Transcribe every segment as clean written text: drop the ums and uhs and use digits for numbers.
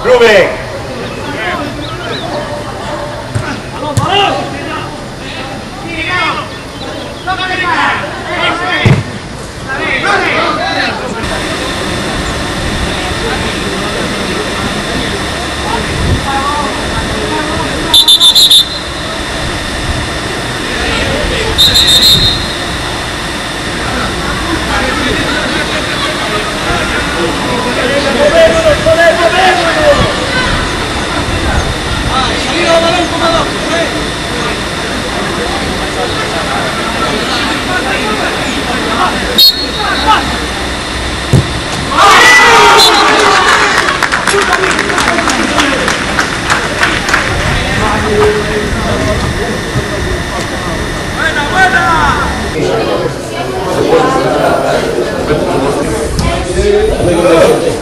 Rubén.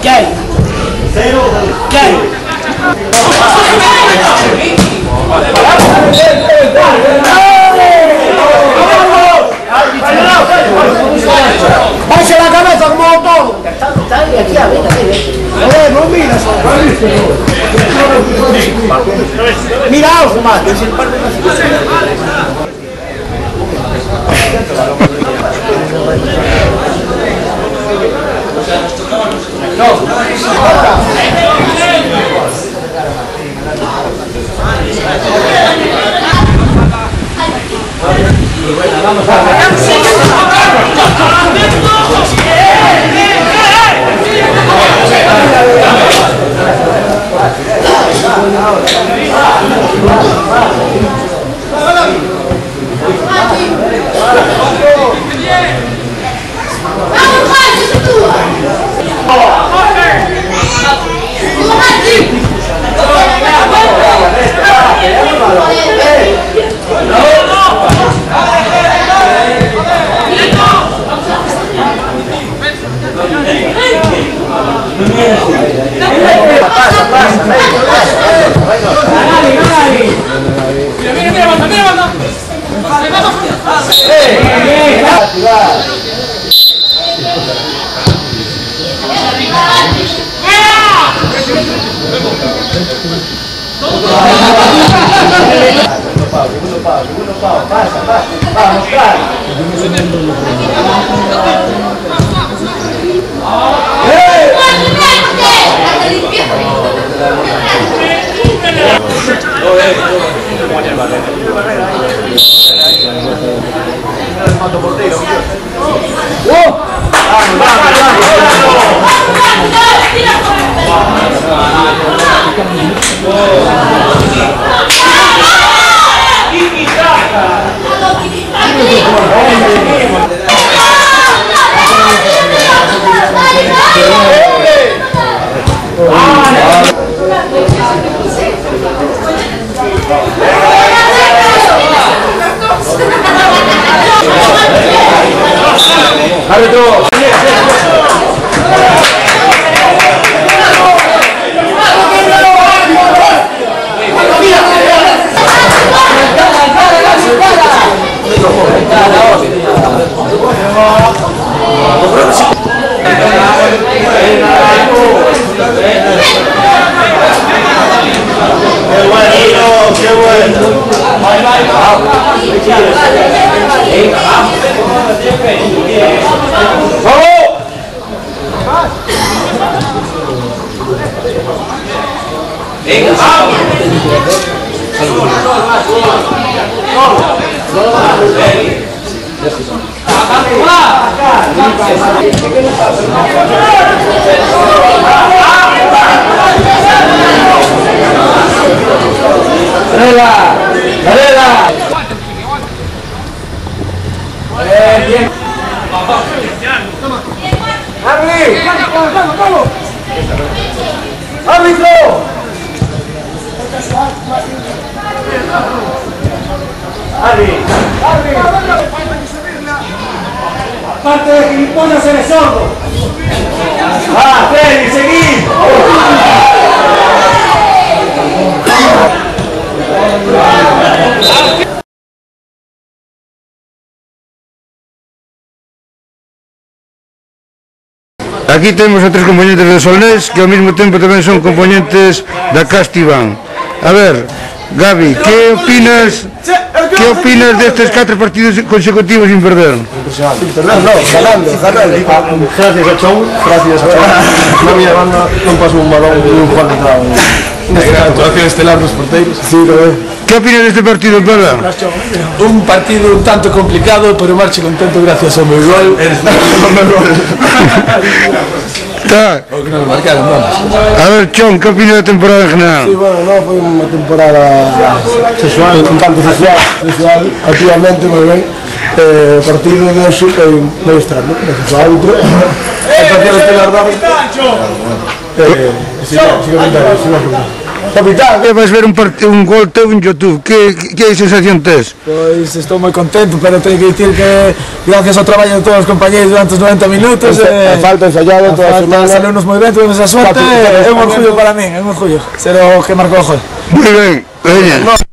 ¿Qué hay? Cero. ¿Qué hay? ¡Bache la cabeza como todo! No mira, mira, fumar. Vamos a ver. Segundo pau, pasa, vamos, claro. ¡Árbitro! ¡Qué bueno! Venga, vamos. Bien. ¡Árbitro! Parte de gilipollas eres sordo. ¡Ah, Freddy, seguí! Aquí temos a tres componentes de Solnés que ao mesmo tempo tamén son componentes da Castivan. A ver, Gabi, que opinas destes 4 partidos consecutivos sin perder? Ganando. Gracias a Chou. Gracias a Chou. Na miña banda non pasou un balón e un juan entrado. Nesta actuación estelar dos porteiros. Sí, Que opinas deste partido, Pela? un partido un tanto complicado, pero marche contento gracias ao meu gol. Tá. O que non me marcaron, vamos. A ver, Chon, que opinas da temporada en general? Sí, bueno, no, foi unha temporada sexual, un tanto sexual, activamente, moi ben. Partido de hoxe foi moi extraño, gracias ao árbitro. Actuación estelar da Capitán, Vais ver un gol teu en YouTube, que sensación tes? pois estou moi contento, pero teño que dicir que gracias ao traballo de todos os compañeros durante os 90 minutos a falta ensayado toda a semana, saleunos moi ben, tuvemos a sorte, é un orgullo para min, é un orgullo ser o que marcou o gol. Moi ben, veña.